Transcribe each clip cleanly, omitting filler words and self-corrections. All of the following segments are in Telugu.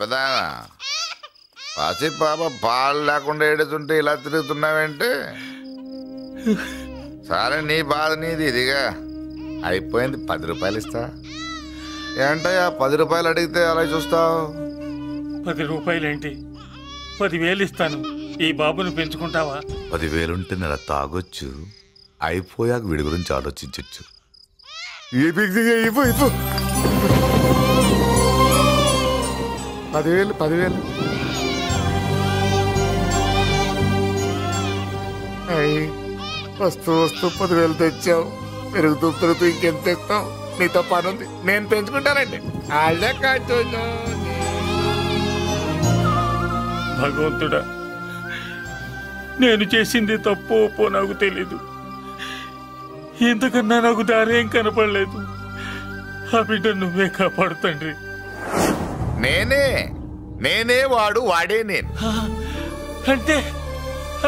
పెద్ద పసి పాప పాలు లేకుండా ఏడుతుంటే ఇలా తిరుగుతున్నావేంటి? సరే నీ బాధ నీది, ఇదిగా అయిపోయింది. 10 రూపాయలు ఇస్తా. ఏంటయ్యా 10 రూపాయలు అడిగితే అలా చూస్తావు? 10 రూపాయలేంటి, 10,000 ఇస్తాను. ఈ బాబుని పెంచుకుంటావా? 10,000 ఉంటే నెల తాగొచ్చు, అయిపోయాక వీడి గురించి ఆలోచించచ్చు. 10,000 వస్తూ 10,000 తెచ్చావు. పెరుగుతూ ఇంకెంత తెస్తావు? నీతో పనుంది, నేను పెంచుకుంటానండి. భగవంతుడా, నేను చేసింది తప్పు ఒప్పో నాకు తెలీదు. ఇంతకన్నా నాకు దారేం కనపడలేదు. ఆ బిడ్డ నువ్వే కాపాడు తండ్రి. నేనే వాడు, వాడే నేను. అంటే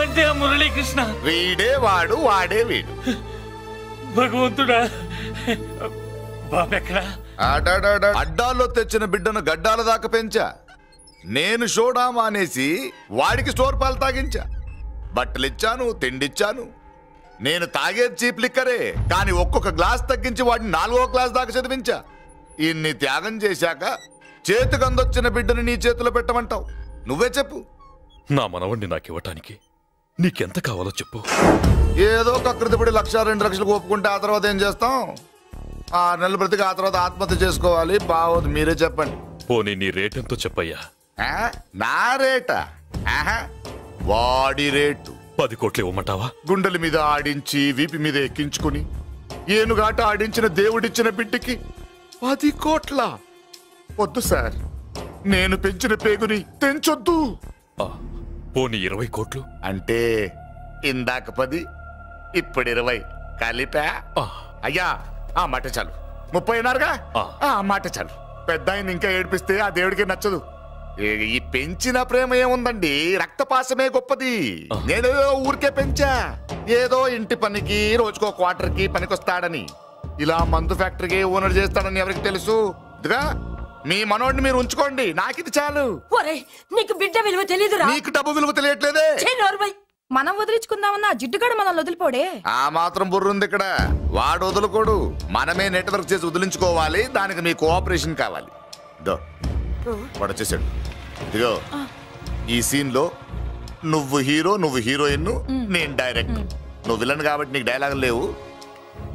అంటే ఆ మురళీకృష్ణ వీడే వాడు, వాడే వీడు. భగవంతుడా, బాబెక్కడా? అడ్డాల్లో తెచ్చిన బిడ్డను గడ్డాల దాకా పెంచా. నేను షోడా మానేసి వాడికి స్టోర్ పాలు తాగించా. బట్టలిచ్చాను, తిండిచ్చాను. నేను తాగేది చీప్ లిక్కరే, కానీ ఒక్కొక్క గ్లాస్ తగ్గించి వాడిని 4వ క్లాస్ దాకా చదివించా. ఇన్ని త్యాగం చేశాక చేతికి అందొచ్చిన బిడ్డను నీ చేతిలో పెట్టమంటావు? నువ్వే చెప్పు. నా మనవణ్ణి నాకివ్వటానికి నీకెంత కావాలో చెప్పు. ఏదో కకృతిపడి 1,00,000 2 లక్షలకు ఒప్పుకుంటే ఆ తర్వాత ఏం చేస్తాం? 6 నెలలు బ్రతికి ఆ తర్వాత ఆత్మహత్య చేసుకోవాలి. బావోదు, మీరే చెప్పండి. పోనీ నీ రేటెంతో చెప్పయ్యా. నా రేటా? వాడి రేటు 10 కోట్లు ఇవ్వమంటావా? గుండెల మీద ఆడించి వీపి మీద ఎక్కించుకుని ఏనుగాట ఆడించిన దేవుడిచ్చిన బిడ్డకి 10 కోట్ల? వద్దు సార్, నేను పెంచిన పేగుని తెంచొద్దు. పోనీ 20 కోట్లు? అంటే ఇందాక 10, ఇప్పుడు 20 కలిపా? అయ్యా ఆ మాట చాలు. 30 అన్నారుగా, ఆ మాట చాలు. పెద్ద ఆయన ఇంకా ఏడిపిస్తే ఆ దేవుడికి నచ్చదు. ఈ పెంచిన ప్రేమ ఏముందండి, రక్తపాసమే గొప్పది. నేనేదో ఊరికే పెంచా, ఏదో ఇంటి పనికి రోజుకో క్వార్టర్కి పనికొస్తాడని. ఇలా మందు ఫ్యాక్టరీకి ఓనర్ చేస్తాడని ఎవరికి తెలుసు? ఇదిగా మీ మనోడిని మీరు ఉంచుకోండి, నాకిది చాలు. నీకు బిడ్డ విలువ తెలియదురా? నీకు డబ్బు విలువ తెలియట్లేదే. మనం వదిలించుకుందామన్నా జిడ్డుగాడు మనం వదిలిపోడే. ఆ మాత్రం బుర్రుంది ఇక్కడ. వాడు వదులుకోడు, మనమే నెట్వర్క్ చేసి వదిలించుకోవాలి. దానికి మీ కోఆపరేషన్ కావాలి. వాడు వచ్చేసాడు. ఇదిగో ఈ సీన్ లో నువ్వు హీరో, నువ్వు హీరోయిన్, నేను డైరెక్టర్. నువ్వు విలన్ కాబట్టి నీకు డైలాగ్ లేవు.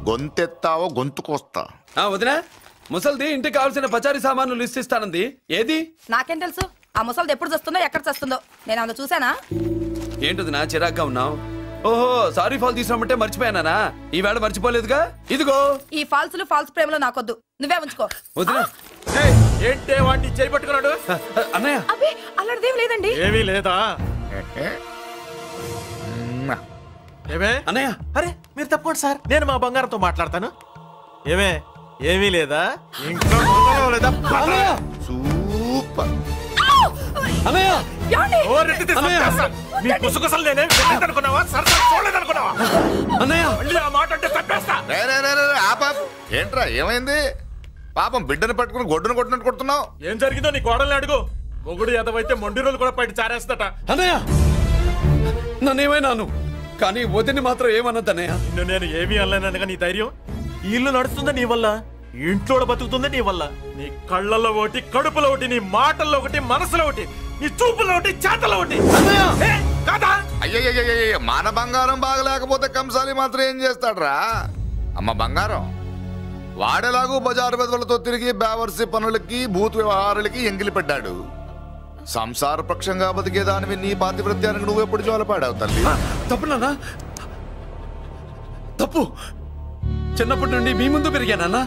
గొంతెత్తావో గొంతుకొస్తా. వదినా, ముసల్ది ఇంటికి కావాల్సిన పచారీ సామాన్లు లిస్ట్ ఇస్తానంది. ఏది? నాకేం తెలుసు? ఆ ముసల్ది ఎప్పుడు చస్తుందో ఎక్కడ చస్తుందో నేను అందులో చూసానా? ఏంటదినా చిరాగ్గా ఉన్నావు? ఓహో, సారీ ఫాల్ తీసుకురామంటే మర్చిపోయానా? ఈ వేళ మర్చిపోలేదుగా. ఇదిగో ఈ ఫాల్స్ ప్రేమలో నాకొద్దు, నువ్వే ఉంచుకో. వదినా, ఏంటే వాడిని చేయి పట్టుకున్నాడు? అన్నయ్య, అబ్బే అలాంటిదేం లేదండి. ఏమీ లేదా? ఏమే అన్నయ్య? అరే మీరు తప్పకుండా సార్, నేను మా బంగారంతో మాట్లాడతాను. ఏమే ఏమీ లేదా? ఇంకా సూపర్ అన్నయ్య, మీ కుసకుసలు నేనేం అనుకున్నావా? చూడలేదనుకున్నావా? అన్నయ్య ఆ మాట అంటే తప్పేస్తా. ఏంట్రా ఏమైంది? పాపం బిడ్డను పట్టుకుని గొడ్డును కొట్టినట్టు కొడుతున్నావు. ఏం జరిగిందో నీ కోడల్ని అడుగు. మొగుడు ఎదవైతే మొండి రోజులు కూడా బయట చారేస్తట. అన్నయ్య, నన్నేమైనాను కానీ వదిని మాత్రం ఏమన్నదన్నయ్య. నిన్ను నేను ఏమీ అనలేనగా నీ ధైర్యం. ఇల్లు నడుస్తుందా నీ వల్ల, ఇంట్లో బతుకుతుందా నీ వల్ల. నీ కళ్ళల్లో ఒకటి, కడుపులో ఒకటి, నీ మాటల్లో ఒకటి, మనసులో ఒకటి, నీ చూపులో ఒకటి, చేతల్లో ఒకటి. కాదా? అయ్యయ్యయ్యయ్య, మన బంగారం బాగలేకపోతే కంసాలి మాత్రం ఏం చేస్తాడ్రా? అమ్మ బంగారం వాడేలాగూ బజారు బెదవులతో తిరిగి బేవర్సి పనులకి, భూత్ వ్యవహారాలకి ఎంగిలి పడ్డాడు. సంసార పక్షంగా బతికేదానివి నీ పాతివృత్యానికి నువ్వెప్పుడు జోలపాడావు తల్లి? తప్పు నాన్న, తప్పు. చిన్నప్పటి నుండి మీ ముందు పెరిగానన్నా,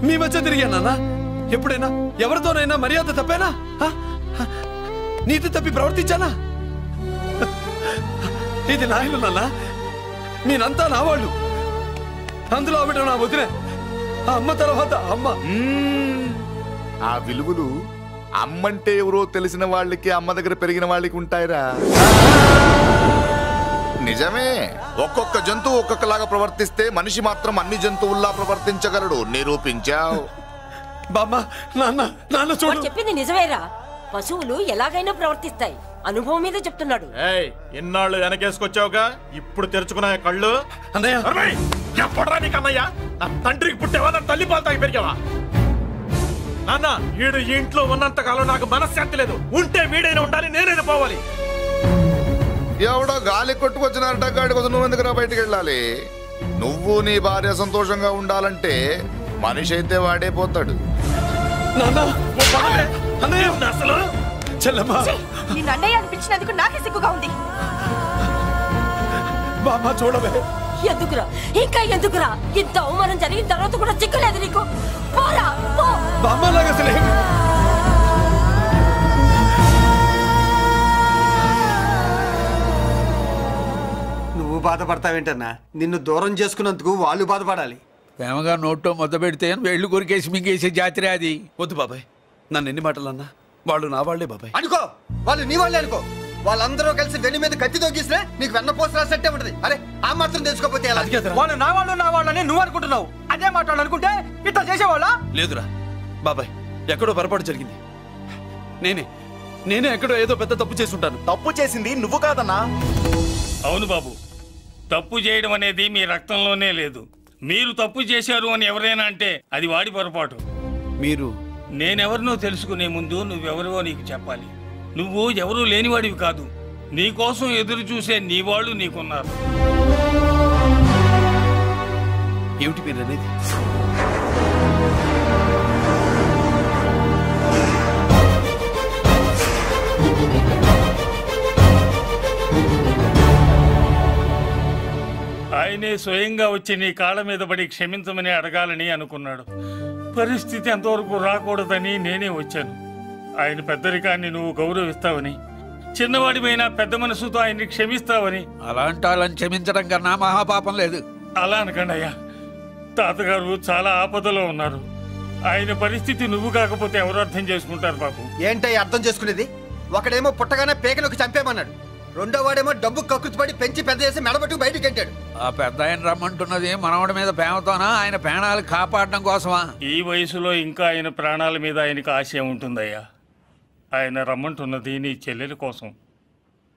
మీ మధ్య తిరిగానన్నా. ఎప్పుడైనా ఎవరితోనైనా మర్యాద తప్పేనా? నీతి తప్పి ప్రవర్తించానా? ఇది నా ఇల్లు నాన్న, మీరంతా నా వాళ్ళు. అందులో ఆవిడ నా వదిలే, ఆ అమ్మ తర్వాత అమ్మ. ఆ విలువలు అమ్మంటే ఎవరో తెలిసిన వాళ్ళకి, అమ్మ దగ్గర పెరిగిన వాళ్ళకి ఉంటాయిరా. నిజమే, ఒక్కొక్క జంతువు ఒక్కొక్కలాగా ప్రవర్తిస్తే మనిషి మాత్రం అన్ని జంతువుల్లా ప్రవర్తించగలడు. నిరూపించావు. బామ్మ, నాన్న, నాన్న చూడు. చెప్పింది నిజమేరా. పశువులు ఎలాగైనా ప్రవర్తిస్తాయి. అనుభవం మీద చెప్తున్నాడు. ఎన్నాళ్ళు వెనకేసుకొచ్చావుగా, ఇప్పుడు తెరుచుకున్నా కళ్ళు. అన్నయ్య, ఎప్పుడరా నీకన్నయ్య? నా తండ్రికి పుట్టేవా, నా తల్లి పాలు తాగి పెరిగావా? నాన్న, వీడు ఈ ఇంట్లో ఉన్నంత కాలం నాకు మనశ్శాంతి లేదు. ఉంటే వీడైనా ఉండాలి, నేనైనా పోవాలి. ఎవడో గాలి కొట్టుకొచ్చినారట, గాడి కోసం నువ్వు ఎందుకురా బయటికి వెళ్ళాలి? నువ్వు నీ భార్య సంతోషంగా ఉండాలంటే మనిషి అయితే వాడే పోతాడు. అసలు చెల్లమ్మా, నిన్ను అన్నయ్య అనిపించినందుకు నాకే సిగ్గుగా ఉంది. బామ్మ చూడవే. ఎందుకురా, ఇంకా ఎందుకురా? ఇంత అవమానం జరిగిన తర్వాత కూడా చిక్కలేదు నీకు? పోరా, పో. బామ్మలాగా అసలు నువ్వు బాధపడతావేంటన్నా? నిన్ను దూరం చేసుకున్నందుకు వాళ్ళు బాధపడాలి. ప్రేమగా నోట్లో మొద్ద పెడితే వేళ్ళు కొరికేసి మింగేసే జాతర అది. వద్దు బాబాయ్, నన్ను ఎన్ని మాటలు అన్నా వాళ్ళు నా వాళ్లే బాబాయ్. అనుకో, వాళ్ళు నీ వాళ్ళే అనుకో. వాళ్ళందరూ కలిసి వెన్ను మీద కత్తి తోగిస్తే నీకు వెన్నపోస రాసట్టే ఉంటది. అరే, ఆ మాత్రం తెలుసుకోకపోతే ఎలా? వాళ్ళు నా వాళ్ళని నువ్వు అనుకుంటున్నావు. అదే మాట్లాడాలనుకుంటే ఇట్లా చేసేవాళ్ళ? లేదురా బాబాయ్, ఎక్కడో పొరపాటు జరిగింది. నేనే ఎక్కడో ఏదో పెద్ద తప్పు చేసి ఉంటాను. తప్పు చేసింది నువ్వు కాదన్నా. అవును బాబు, తప్పు చేయడం అనేది మీ రక్తంలోనే లేదు. మీరు తప్పు చేశారు అని ఎవరైనా అంటే అది వాడి పొరపాటు. మీరు నేనెవరినో తెలుసుకునే ముందు నువ్వెవరివో నీకు చెప్పాలి. నువ్వు ఎవరూ లేనివాడివి కాదు. నీకోసం ఎదురు చూసే నీ వాళ్ళు నీకున్నారు. ఏమిటి మీరు అనేది? ఆయనే స్వయంగా వచ్చి నీ కాళ్ళ మీద పడి క్షమించమని అడగాలని అనుకున్నాడు. పరిస్థితి అంతవరకు రాకూడదని నేనే వచ్చాను. ఆయన పెద్దరికాన్ని నువ్వు గౌరవిస్తావని, చిన్నవాడిపైనా పెద్ద మనసుతో ఆయన్ని క్షమిస్తావని. అలాంటి వాళ్ళని క్షమించడం కన్నా మహాపాపం లేదు. అలా అనకండి అయ్యా. తాతగారు చాలా ఆపదలో ఉన్నారు. ఆయన పరిస్థితి నువ్వు కాకపోతే ఎవరు అర్థం చేసుకుంటారు బాబు? ఏంటయ్య అర్థం చేసుకునేది? ఒకడేమో పుట్టగానే పేకలోకి చంపేమన్నాడు, రెండో వాడేమో డబ్బు కక్కుతుపడి పెంచి పెద్ద చేసి మెడబట్టుకు బయటకు గంటాడు. ఆ పెద్ద ఆయన రమ్మంటున్నది మనవడి మీద ప్రేమతోనా, ఆయన ప్రాణాలు కాపాడడం కోసమా? ఈ వయసులో ఇంకా ఆయన ప్రాణాల మీద ఆయనకు ఆశ ఉంటుందయ్యా. ఆయన రమ్మంటున్నది నీ చెల్లెల కోసం.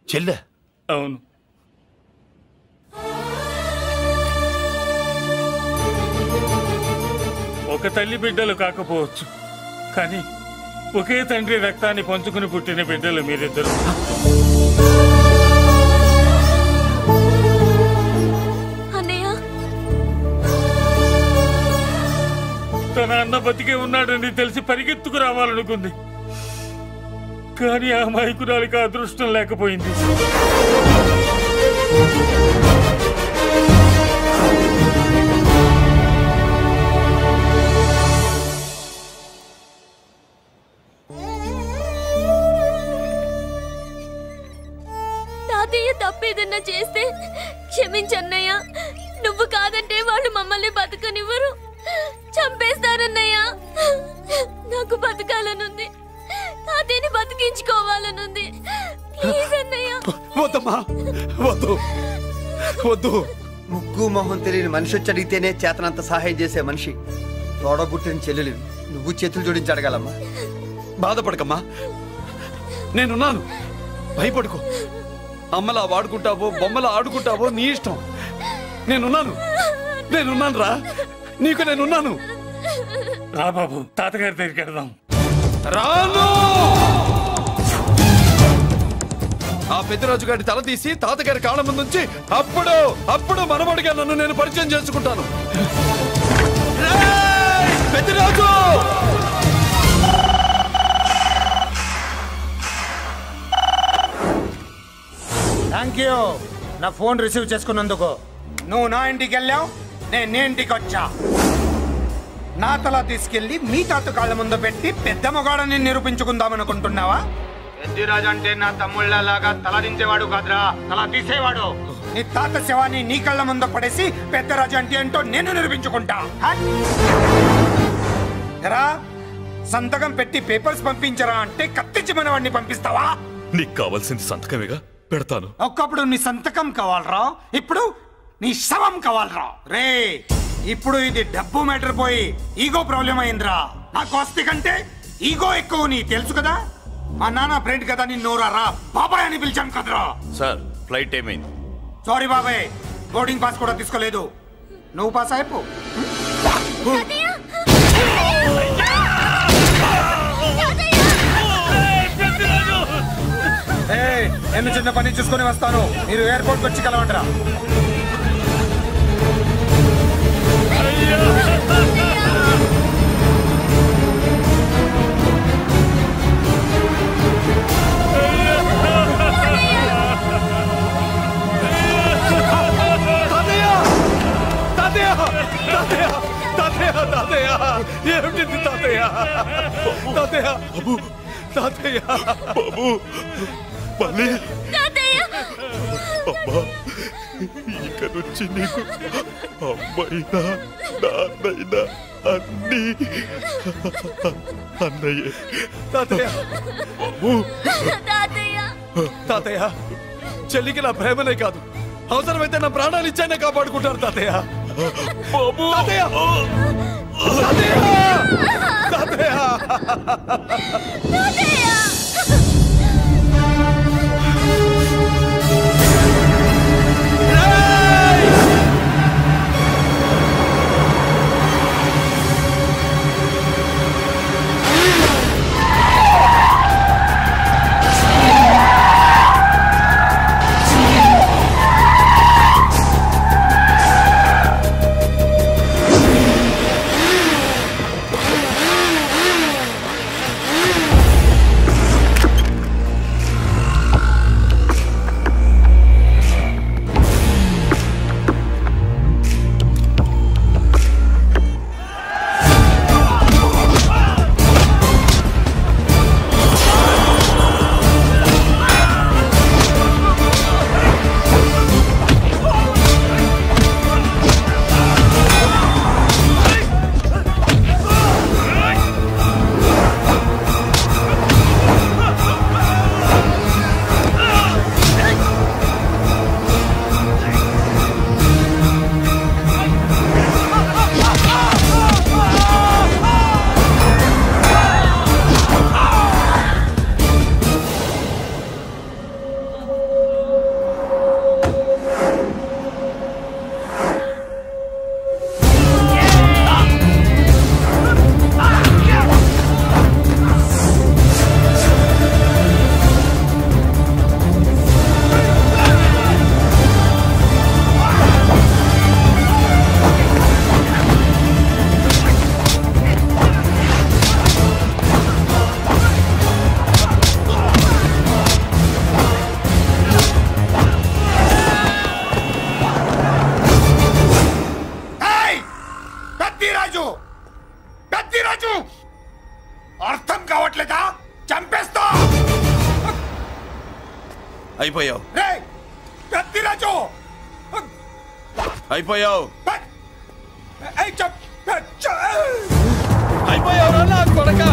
చెల్లె? అవును. ఒక తల్లి బిడ్డలు కాకపోవచ్చు, కానీ ఒకే తండ్రి రక్తాన్ని పంచుకుని పుట్టిన బిడ్డలు మీరిద్దరు. తన అన్న బతికే ఉన్నాడని తెలిసి పరిగెత్తుకు రావాలనుకుంది, కానీ ఆ మైకురాలికి అదృష్టం లేకపోయింది. తాతయ్య తప్పేదన్నా చేస్తే క్షమించన్నయ్య. నువ్వు కాదంటే వాళ్ళు మమ్మల్ని బతకనివ్వరు, చంపేస్తారన్నయ్యా. నాకు బతకాలనుంది, తాతయ్యని బతికించుకోవాలనుంది. ప్లీజ్ అన్నయ్య. వద్దమ్మా, వద్దు వద్దు. ముగ్గు మొహం తెలియని మనిషి వచ్చి అడిగితేనే చేతనంత సహాయం చేసే మనిషి. తోడబుట్టిన చెల్లెలు నువ్వు చేతులు జోడించి అడగాలమ్మా. బాధపడకమ్మా, నేనున్నాను. భయపడుకో. అమ్మలా వాడుకుంటావో బొమ్మలా ఆడుకుంటావో నీ ఇష్టం. నేనున్నాను రా, నీకు నేనున్నాను. రా బాబు, తాతగారి దగ్గరికి వెళ్దాం. రాను. ఆ పెద్దరాజు గారి తల తీసి తాతగారి కాళ్ళ ముందుంచి అప్పుడు మనవడిగా నన్ను నేను పరిచయం చేసుకుంటాను. పెద్దరాజు! థ్యాంక్ యూ నా ఫోన్ రిసీవ్ చేసుకున్నందుకు. నువ్వు నా ఇంటికి వెళ్ళావు, నేను నీ ఇంటికి వచ్చా. నా తల తీసుకెళ్లి మీ తాత కాళ్ళ ముందు పెట్టి పెద్ద మొగాడని నిరూపించుకుందామనుకుంటున్నావా? పెద్దిరాజు అంటే నా తమ్ముళ్ళలాగా తల దించేవాడు కాదురా, తల తీసేవాడు. నీ తాత శవాన్ని నీ కళ్ళ ముందు పడేసి పెద్దరాజు అంటే ఏంటో నేను నిరూపించుకుంటా. ఎరా, సంతకం పెట్టి పేపర్స్ పంపించరా అంటే కత్తించి మనవాడిని పంపిస్తావా? నీకు కావాల్సింది సంతకమేగా, పెడతాను. ఒకప్పుడు నీ సంతకం కావాలరా, ఇప్పుడు నీ శవం కావాలరా. రే ఇప్పుడు ఇది డబ్బు మ్యాటర్ పోయి ఈగో ప్రాబ్లం అయిందిరా. నాకు ఆస్తి కంటే ఈగో ఎక్కువ నీ తెలుసు కదా. మా నాన్న ఫ్రెండ్ కదా, నీ నోరారా బాబాయ్ అని పిలిచాను కదరా. సార్ ఫ్లైట్ ఏమైంది? సారీ బాబాయ్, బోర్డింగ్ పాస్ కూడా తీసుకోలేదు. నువ్వు పాస్ అయిపో. నేను చిన్న పని చూసుకొని వస్తాను, మీరు ఎయిర్పోర్ట్ వచ్చి కలవండిరా. ఏమిటి తాతయ్య? తాతయ్య బాబు, తాతయ్య బాబు, మళ్ళీ అమ్మా, ఇక నుంచి నీకు అమ్మైనా నాన్నైనా అన్నీ అన్నయ్యే. తాతయ్య బాబు, తాతయ్య చెల్లికి నా ప్రేమనే కాదు, అవసరమైతే నా ప్రాణాలు ఇచ్చానే కాపాడుకుంటారు తాతయ్య. బాబు, తాతయ్య తాతయ్య తాతయ్య అర్థం కావట్లేదా? చంపేస్తా. అయిపోయావు, పెద్దిరాజు అయిపోయావు, అయిపోయావు నా కొడక.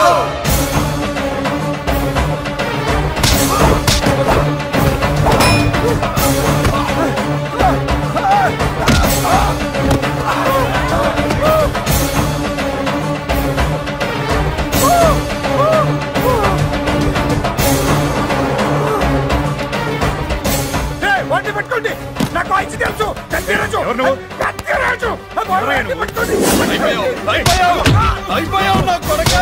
Oh! అయిపోయావు నా కొడక.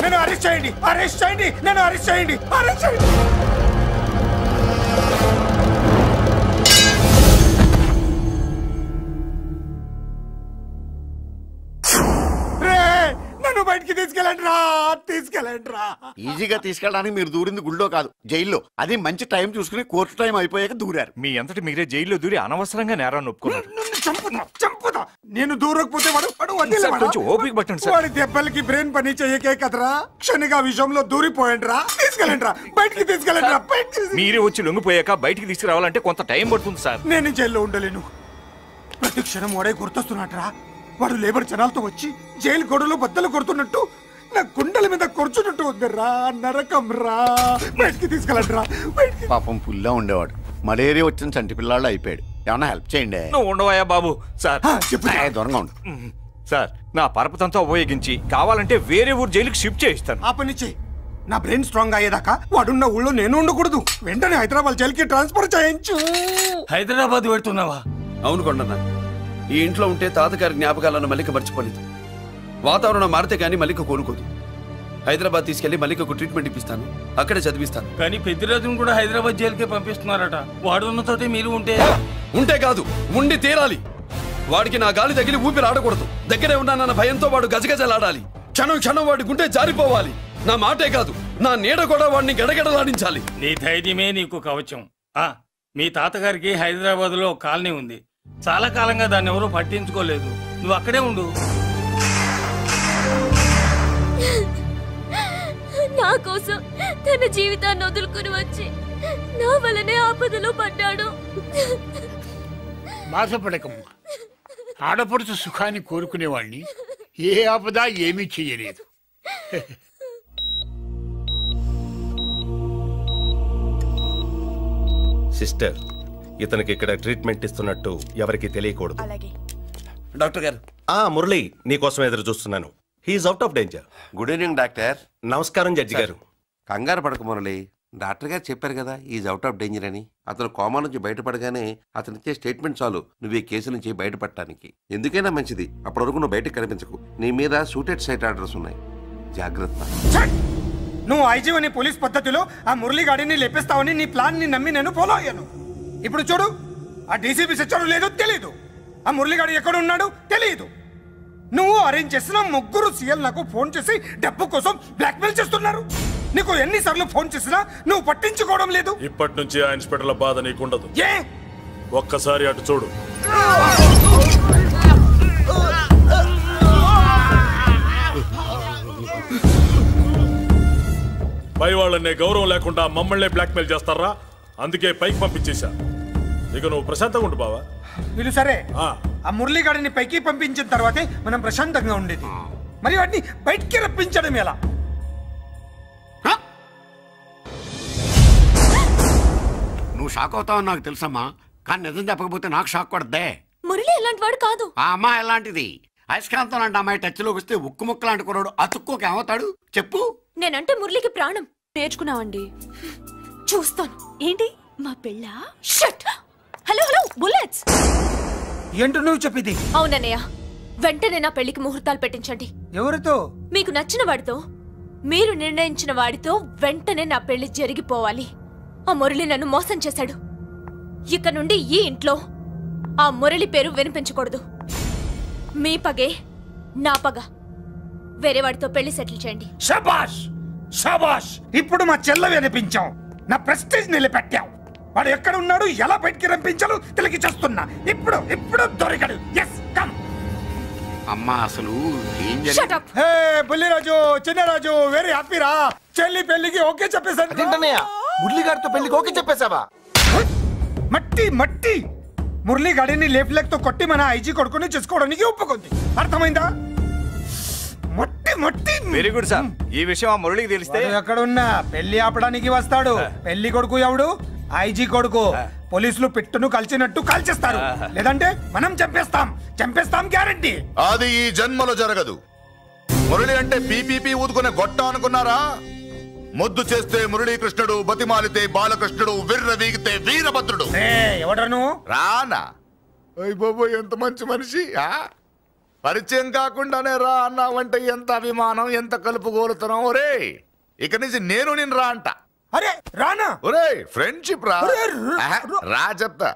నన్ను అరెస్ట్ చేయండి, అరెస్ట్ చేయండి, నన్ను అరెస్ట్ చేయండి, అరెస్ట్ చేయండి. నన్ను బయటికి తీసుకెళ్ళండి రా, తీసుకెళ్ళండి రా. ఈజీగా తీసుకెళ్ళడానికి మీరు దూరింది గుళ్ళో కాదు, జైల్లో. అది మంచి టైం చూసుకుని కోర్టు టైం అయిపోయాక దూరారు. మీ అంతటి మీరే జైల్లో దూరి అనవసరంగా నేరాన్ని ఒప్పుకున్నారు. చంపుతా. నేను దూరకపోతే ఓపిక పట్టండి సార్. వాడి దెబ్బలకి బ్రెయిన్ పని చెయ్యకే కదరా, క్షణిగా విషయంలో దూరిపోయండి రా. తీసుకెళ్ళండి రా, బయటికి తీసుకెళ్ళండి రా. మీరే వచ్చి లొంగిపోయాక బయటికి తీసుకురావాలంటే కొంత టైం పడుతుంది సార్. నేను జైల్లో ఉండలేను. ప్రతి క్షణం వాడే గుర్తొస్తున్నట్రా. వాడు లేబర్ జనాలతో వచ్చి జైలు గొడవలు బద్దలు కొడుతున్నట్టు నా గుండెల మీద కొడుచున్నట్టు ఉందిరా. నరకం రా, బయటికి తీసుకెళ్ళండి రా. పాపం పుల్లా ఉండేవాడు, మలేరియా వచ్చిన చంటి పిల్లాళ్ళు అయిపోయాడు. ఏమన్నా హెల్ప్ చేయండి. నువ్వు ఉండవయ్యా బాబు. సార్ దూరంగా ఉండు సార్. నా పరపతంతో ఉపయోగించి కావాలంటే వేరే ఊరు జైలుకి షిఫ్ట్ చేయిస్తాను. ఆ పని చెయ్యి. నా బ్రెయిన్ స్ట్రాంగ్ అయ్యేదాకా వాడున్న ఊళ్ళో నేను ఉండకూడదు. వెంటనే హైదరాబాద్ జైలుకి ట్రాన్స్ఫర్ చేయించు. హైదరాబాద్ పెడుతున్నావా? అవును కొండన్న, ఈ ఇంట్లో ఉంటే తాతగారి జ్ఞాపకాలను మల్లిక మర్చిపోలేదు. వాతావరణం మారితే గానీ మల్లిక కోలుకోదు. హైదరాబాద్ తీసుకెళ్లి మల్లికకు ట్రీట్మెంట్ ఇప్పిస్తాను, అక్కడే చదివిస్తాను. కానీ పెద్దిరాజును కూడా హైదరాబాద్ జైలుకే పంపిస్తున్నారట. వాడు ఉన్న తోటి మీరు ఉంటే కాదు, ఉండి తీరాలి. వాడికి నా గాలి తగిలి ఊపిరి ఆడకూడదు. దగ్గరే ఉన్నానన్న భయంతో వాడు గజగజలాడాలి. క్షణం క్షణం వాడి గుండె జారిపోవాలి. నా మాటే కాదు, నా నీడ కూడా వాడిని గడగడలాడించాలి. నీ ధైర్యమే నీకు కవచం. మీ తాతగారికి హైదరాబాద్ లో కాలనీ ఉంది. చాలా కాలంగా దాన్ని ఎవరూ పట్టించుకోలేదు. నువ్వు అక్కడే ఉండు. నా కోసం తన జీవితాన్ని వదులుకుని వచ్చి నా వల్లనే ఆపదలో పడ్డాడు. బాధపడకమ్మా. ఆడపడుచు సుఖాన్ని కోరుకునేవాణ్ణి ఏ ఆపద ఏమీ చెయ్యలేదు. సిస్టర్, ఇతనికి ఇక్కడ ట్రీట్మెంట్ ఇస్తున్నట్టు ఎవరికి తెలియకూడదు. డాక్టర్ గారు. మురళి, నీకోసం ఎదురు చూస్తున్నాను. He is out of danger. Good evening doctor. నమస్కారం జడ్జి గారు. కంగారు పడక మురళి, డాక్టర్ గారు చెప్పారు కదా ఈజ్ అవుట్ ఆఫ్ డేంజర్ అని. అతను కోమా నుంచి బయటపడగానే అతను ఇచ్చే స్టేట్మెంట్ చాలు నువ్వు ఈ కేసు నుంచి బయటపడటానికి. ఎందుకైనా మంచిది, అప్పటి వరకు నువ్వు బయటకు కనిపించకు. నీ మీద సూటెడ్ సైట్ ఆర్డర్స్ ఉన్నాయి, జాగ్రత్త. నువ్వు ఐజీవని పోలీస్ పద్ధతిలో ఆ మురళి గాడిని లేపేస్తావని నీ ప్లాన్ ని నమ్మి నేను ఫాలో అయ్యాను. ఇప్పుడు చూడు, ఆ డీసీపీ సచ్చాడు లేదో తెలియదు, ఆ మురళిగాడు ఎక్కడ ఉన్నాడు తెలియదు. నువ్వు అరేంజ్ చేసిన ముగ్గురు సీఎల్ నాకు ఫోన్ చేసి డబ్బు కోసం బ్లాక్మెయిల్ చేస్తున్నారు. నీకు ఎన్నిసార్లు ఫోన్ చేసినా నువ్వు పట్టించుకోవడం లేదు. ఇప్పటి నుంచి ఆ ఇన్స్పెక్టర్ల బాధ నీకుండదు. ఏ ఒక్కసారి అటు చూడు. పై వాళ్ళనే గౌరవం లేకుండా మమ్మల్ని బ్లాక్మెయిల్ చేస్తారా? అందుకే పైకి పంపించేశా. ఇక నువ్వు ప్రశాంతంగా ఉండు బావా. వీళ్ళు సరే, ఆ మురళిగాడిని పైకి పంపించిన తర్వాతే మనం ప్రశాంతంగా ఉండేది. మరి వాటిని బయటికి రప్పించడం ఎలా? నువ్వు షాక్ అవుతావని నాకు తెలుసమ్మా, కానీ నిజం చెప్పకపోతే నాకు షాక్ కొడద్దే. మురళి ఎలాంటి వాడు కాదు. ఆ అమ్మాయి ఎలాంటిది? అయస్కాంతం లాంటి అమ్మాయి టచ్లోకి వస్తే ఉక్కు ముక్క లాంటి కుర్రాడు అతుక్కోక ఏమవుతాడు చెప్పు. నేనంటే మురళికి ప్రాణం. నేర్చుకున్నావండి, చూస్తాను. ఏంటి మా పెళ్ళా? షట్. Hello hello bullets. ఏంటో నువ్వు చెప్పేది? అవునన్నయ్య, వెంటనే నా పెళ్లికి ముహూర్తాలు పెట్టించండి. ఎవరితో? మీకు నచ్చిన వాడితో, మీరు నిర్ణయించిన వాడితో వెంటనే నా పెళ్లి జరిగిపోవాలి. ఆ మురళి నన్ను మోసం చేశాడు. ఇక నుండి ఈ ఇంట్లో ఆ మురళి పేరు వినిపించకూడదు. మీ పగే నా పగ. వేరే వాడితో పెళ్లి సెటిల్ చేయండి. శబాష్ శబాష్, ఇప్పుడు మా చెల్ల వినిపించాం, నా ప్రెస్టేజ్ నిలబెట్టావు. వాడు ఎక్కడ ఉన్నాడు, ఎలా బయటికి రంపించాలో తెలికి చేస్తున్నా. ఇప్పుడు ఇప్పుడు దొరికాడు. Yes come. అమ్మా అసలు ఏం హే బుల్లిరాజు, చిన్నరాజు వెరీ హ్యాపీ రా. చెల్లి పెళ్లికి ఓకే చెప్పేశాను. మురళి గారితో పెళ్లికి ఓకే చెప్పేశావా? మట్టి మట్టి మురళి గాడిని లేఫ్ లెగ్ తో కొట్టి మన ఐజీ కొడుకుని చేసుకోవడానికి ఒప్పుకుంది. అర్థమైందా? మట్టి మట్టి. Very good sir. ఈ విషయం ఆ మురళికి తెలిస్తే ఎక్కడున్నా పెళ్లి ఆపడానికి వస్తాడు. పెళ్లి కొడుకు ఎవడు? ఐజీ కొడుకు. పోలీసులు పిట్టును కలిసినట్టు కాల్చేస్తారు, లేదంటే మనం చంపేస్తాం గ్యారంటీ. అది ఈ జన్మలో జరగదు. మురళి అంటే పీపీపీ ఊదుకునే గొట్ట అనుకున్నారా? ముద్దు చేస్తే మురళీకృష్ణుడు, బతిమాలితే బాలకృష్ణుడు, విర్ర వీగితే వీరభద్రుడు. ఎవడను రానా? బాబోయ్ ఎంత మంచి మనిషి. పరిచయం కాకుండానే రా అన్నావంటే ఎంత అభిమానం, ఎంత కలుపుగోలుతున్నాం. ఒరే ఇక నుంచి నేను రా అంట. అరే రానా? ఒరే ఫ్రెండ్షిప్ రా. రా చెప్తా.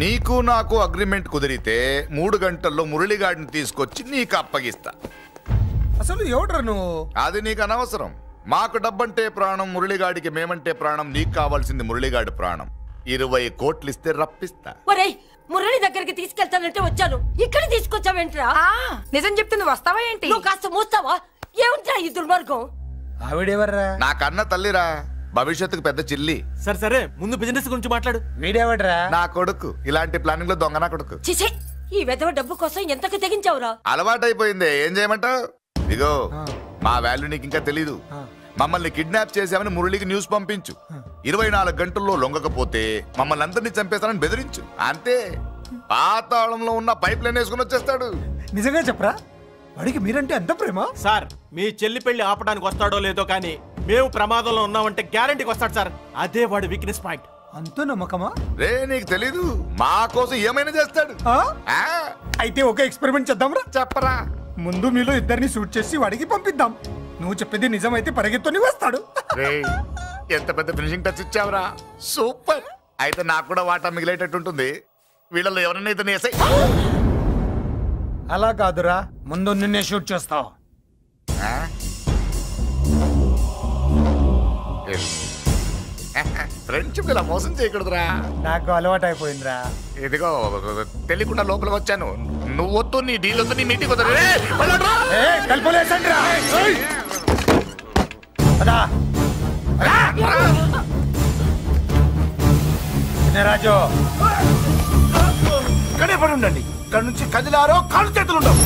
నీకు నాకు అగ్రిమెంట్ కుదిరితే 3 గంటల్లో మురళిగాడిని తీసుకొచ్చి నీకు అప్పగిస్తా. అసలు ఎవడ్రా నువ్వు? అది నీకు అనవసరం. మాకు డబ్బంటే ప్రాణం, మురళిగాడికి మేమంటే ప్రాణం. నీకు కావాల్సింది మురళిగాడి ప్రాణం. 20 కోట్లు ఇస్తే రప్పిస్తా. ఒరేయ్ మురళి దగ్గరికి తీసుకెళ్తానంటే వచ్చాను, ఇక్కడ తీసుకొచ్చావేంట్రా? నిజం చెప్తే నువ్వు వస్తావా ఏంటి? నువ్వు కాస్త మూస్తావా? ఏమిట్రా ఈ దుర్మార్గం? ఆవిడెవర్రా? నా కన్న తల్లిరా, భవిష్యత్తుకు పెద్ద చిల్లి. సరే ముందు బిజినెస్ గురించి మాట్లాడు. వీడేవడ్రా? నా కొడుకు. ఇలాంటి ప్లానింగ్ లో దొంగ నా కొడుకు. చిసే ఈ వెధవ డబ్బు కోసం ఎంతకు తెగించావురా? అలవాటైపోయింది, ఏం చేయమంటావు? ఇదిగో మా వాల్యూ నీకు ఇంకా తెలీదు. మమ్మల్ని కిడ్నాప్ చేసామని మురళికి న్యూస్ పంపించు. 24 గంటల్లో లొంగకపోతే మమ్మల్ని అందరినీ చంపేస్తానని బెదిరించు. అంతే. పాతాళంలో ఉన్న పైప్ లైన్ వేసుకుని వచ్చేస్తాడు. నిజంగా చెప్పరా? వాడికి మీరంటే ఎంత ప్రేమ? సార్ మీ చెల్లి పెళ్లి ఆపడానికి వస్తాడో లేదో కానీ మేము ప్రమాదంలో ఉన్నామంటే గ్యారంటీకి వస్తాడు సార్. అదే వాడి వీక్నెస్ పాయింట్. అంత నమ్మకమా? రే నీకు తెలీదు, మా కోసం ఏమైనా చేస్తాడు. అయితే ఒక ఎక్స్పెరిమెంట్ చేద్దాంరా. చెప్పరా? ముందు మీలో ఇద్దరిని షూట్ చేసి వాడికి పంపిద్దాం. నువ్వు చెప్పేది నిజమైతే పరిగెత్తుని వస్తాడు. ఎంత పెద్ద ఫినిషింగ్ టచ్ ఇచ్చావురా. సూపర్. అయితే నాకు కూడా వాటా మిగిలేటట్టు ఉంటుంది. వీళ్ళలో ఎవరైనా ఇతను వేసాయి. అలా కాదురా, ముందు నిన్నే షూట్ చేస్తావు. ఫ్రెండ్షిప్ ఇలా మోసం చేయకూడదురా. నాకు అలవాటు అయిపోయిందిరా. ఇదిగో తెలియకుండా లోపలికి వచ్చాను. నువ్వు వద్దు, నీ డీల్ వద్దు, నీ మీటింగ్ వద్దు. రాజు ఇక్కడే పడి ఉండండి. ఇక్కడ నుంచి కదిలారో కాళ్ళు చేతులు ఉండవు.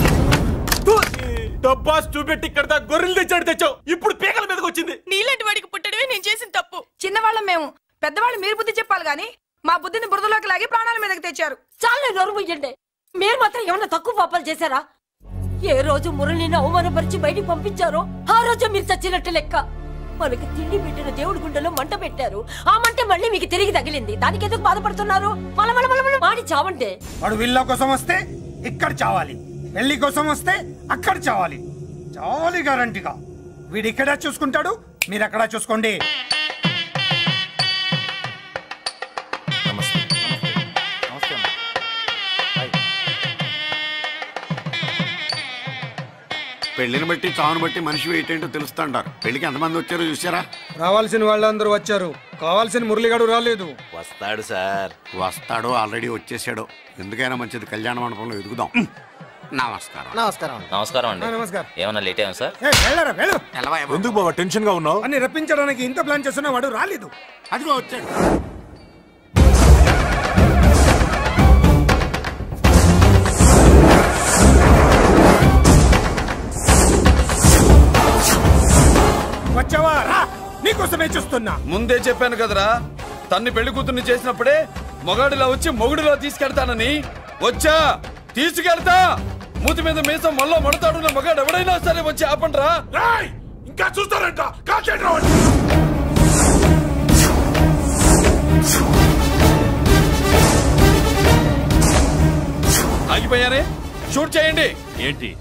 డబ్బాస్ చూపెట్టి ఇక్కడ గొర్రెలు తెచ్చావు. ఇప్పుడు పీకల మీదకి వచ్చింది. నీలాంటి వాడికి పుట్టడమే నేను చేసిన తప్పు. చిన్నవాళ్ళం మేము, పెద్దవాళ్ళు మీరు బుద్ధి చెప్పాలి గాని మా బుద్ధిని బురదలోకి లాగి ప్రాణాల మీదకి తెచ్చారు. చాలా నోరు ముయ్యండి. మీరు మాత్రం ఏమన్నా తక్కువ పాపాలు చేశారా? ఏ రోజు మురళిని అవమానపరిచి బయటికి పంపించారో ఆ రోజు మీరు చచ్చినట్టు లెక్క. మనకి తిండి పెట్టిన దేవుడి గుండెలో మంట పెట్టారు. ఆ మంట మళ్ళీ మీకు తిరిగి తగిలింది. దానికి ఎందుకు బాధపడుతున్నారు? మాడి చావంటే. వాడు విల్ల కోసం వస్తే ఇక్కడ చావాలి, పెళ్లి కోసం వస్తే అక్కడ చావాలి. చావాలి గ్యారంటీగా. వీడు ఇక్కడ చూసుకుంటాడు, మీరు అక్కడ చూసుకోండి. పెళ్లిని బట్టి చావును బట్టి మనిషి ఏంటంటో తెలుస్తుంటారు. పెళ్లికి ఎంతమంది వచ్చారో చూసారా? రావాల్సిన వాళ్ళందరూ వచ్చారు, కావాల్సిన మురళిగాడు రాలేదు. వస్తాడు సార్, వస్తాడు. ఆల్రెడీ వచ్చేసాడు. ఎందుకైనా మంచిది కళ్యాణ మండపంలో ఎదుగుదాం. నమస్కారం. నమస్కారం. నమస్కారం అండి. నమస్కారం. ఏమన్నా లేట్ అయ్యాం సార్? ఎందుకు బాబా టెన్షన్ గా ఉన్నావు? అని రప్పించడానికి ఇంత ప్లాన్ చేస్తున్నా వాడు రాలేదు. అదిగో వచ్చాడు. వచ్చావా? రా, నీకోసమే చూస్తున్నా. ముందే చెప్పాను కదరా, తన్ని పెళ్లి కూతుర్ని చేసినప్పుడే మొగాడిలా వచ్చి మొగుడిలా తీసుకెళ్తానని. వచ్చా, తీసుకెళ్తా. మూతి మీద మీసం మళ్ళా మడతాడున్న మగాడు ఎవడైనా సరే వచ్చి ఆపండ్రా. ఇంకా చూస్తారంట. ఆగిపోయానే, షూట్ చేయండి. ఏంటి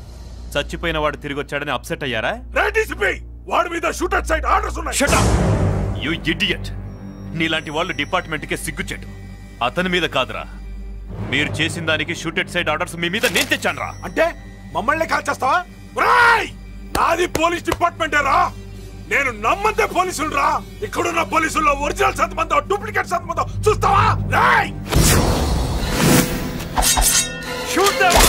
చచ్చిపోయిన వాడు తిరిగి వచ్చాడని అప్సెట్ అయ్యారా? వాడి మీద షూటర్ సైడ్ ఆర్డర్స్ ఉన్నాయి. Shut up you idiot. నీలాంటి వాళ్ళు డిపార్ట్మెంట్కే సిగ్గుచెట్టు. అతని మీద కాదురా, మీరు చేసిన దానికి షూటెడ్ సైడ్ ఆర్డర్స్ మీ మీద నేను తెచ్చానురా. అంటే మమ్మల్ని కాల్ చేస్తావా? నాది పోలీస్ డిపార్ట్మెంటే రా. నేను నమ్మంతే పోలీసులు రా. ఇక్కడున్న పోలీసుల్లో ఒరిజినల్ సత్మంతో డూప్లికేట్ సత్మంతో చూస్తావా? Rai shoot them.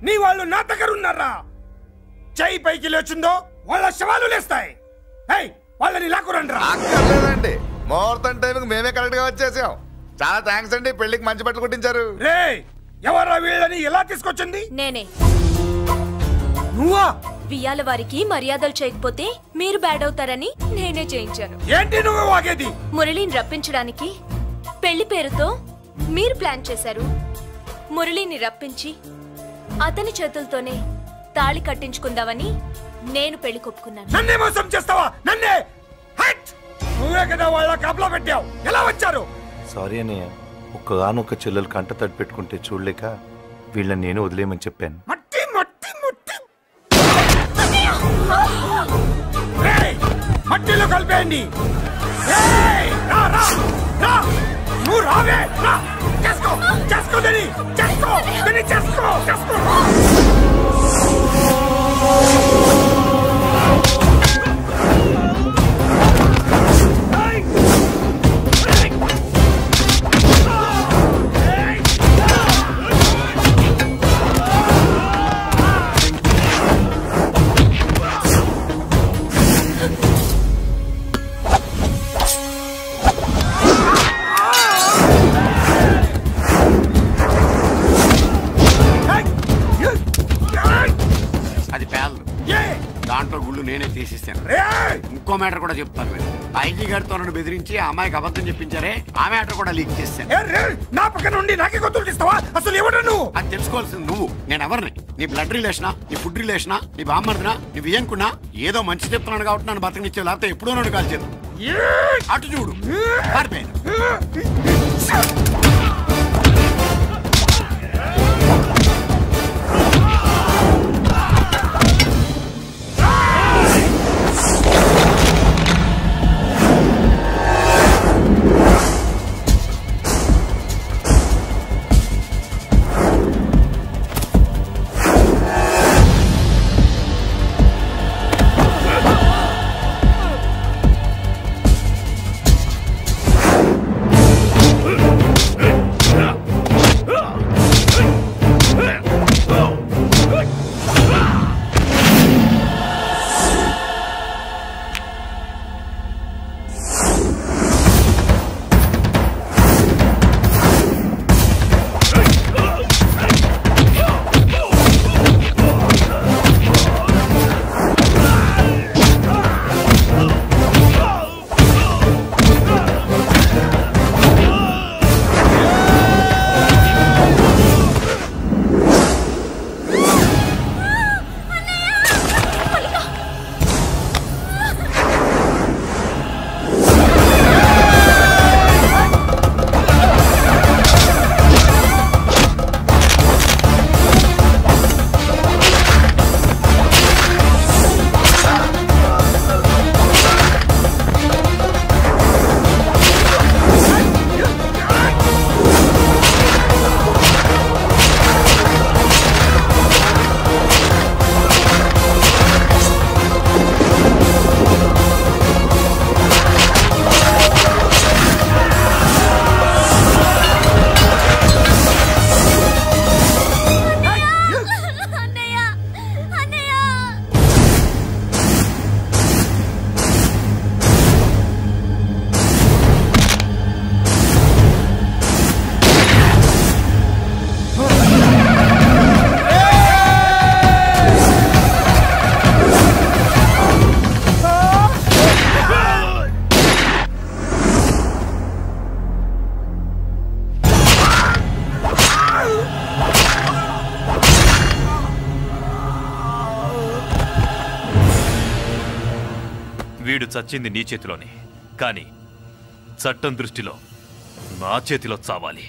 నీ వాళ్ళు నా దగ్గర ఉన్నారా? చెయ్యి పైకి లేచిందో వాళ్ళ శవాలు లేస్తాయి. వాళ్ళని లాక్కురండి. అక్కర్లేదండి, ముహూర్తం టైంకి మేమే కరెక్ట్ గా వచ్చేసాం. చాలా థ్యాంక్స్ అండి, పెళ్లికి మంచి బట్టలు కుట్టించారు. రే ఎవరా వీళ్ళని ఎలా తీసుకొచ్చింది? నేనే. నువ్వా? వియ్యాల వారికి మర్యాదలు చేయకపోతే మీరు బ్యాడ్ అవుతారని నేనే చేయించాను. ఏంటి నువ్వు వాగేది? మురళిని రప్పించడానికి పెళ్లి పేరుతో మీరు ప్లాన్ చేశారు. మురళిని రప్పించి అతని చేతులతోనే తాళి కట్టించుకుందామని నేను పెళ్లి కొప్పుకున్నాను. నన్నే మోసం చేస్తావా? నన్నే? నువ్వే కదా వాళ్ళ కాపలా పెట్టావు. ఎలా వచ్చారు? సారీ అన్నయ్య, ఒక్కగానొక్క చెల్లెలు కంట తడి పెట్టుకుంటే చూడలేక వీళ్ళని నేను వదిలేయమని చెప్పాను. మట్టిలో కలిపేయండి. నువ్వు రావే. చేసుకో చేసుకో దని చేసుకో దని చేసుకో చేసుకో. దాంట్లో గుళ్ళు నేనే తీసిస్తాను. ఇంకో మ్యాటర్ కూడా చెప్తాను. ఐజీ గారితో నన్ను బెదిరించి ఆ అమ్మాయికి అబద్ధం చెప్పించారే, ఆ మ్యాటర్ కూడా లీక్ చేస్తాను. నా పక్కన ఉండి నాకే గొంతులు తీస్తావా? అసలు ఎవరు నువ్వు? అది తెలుసుకోవాల్సింది నువ్వు. నేను ఎవరిని? నీ బ్లడ్ రిలేషనా, నీ ఫుడ్ రిలేషనా, నీ బామ్మర్దినా, నీ వియ్యంకున్నా? ఏదో మంచి చెప్తున్నాను కాబట్టి నన్ను బతకనిచ్చే, లేకపోతే ఎప్పుడో నన్ను కాల్చేది. అటు చూడు పారిపోయాను. చచ్చింది నీ చేతిలోనే, కానీ చట్టం దృష్టిలో నా చేతిలో చావాలి.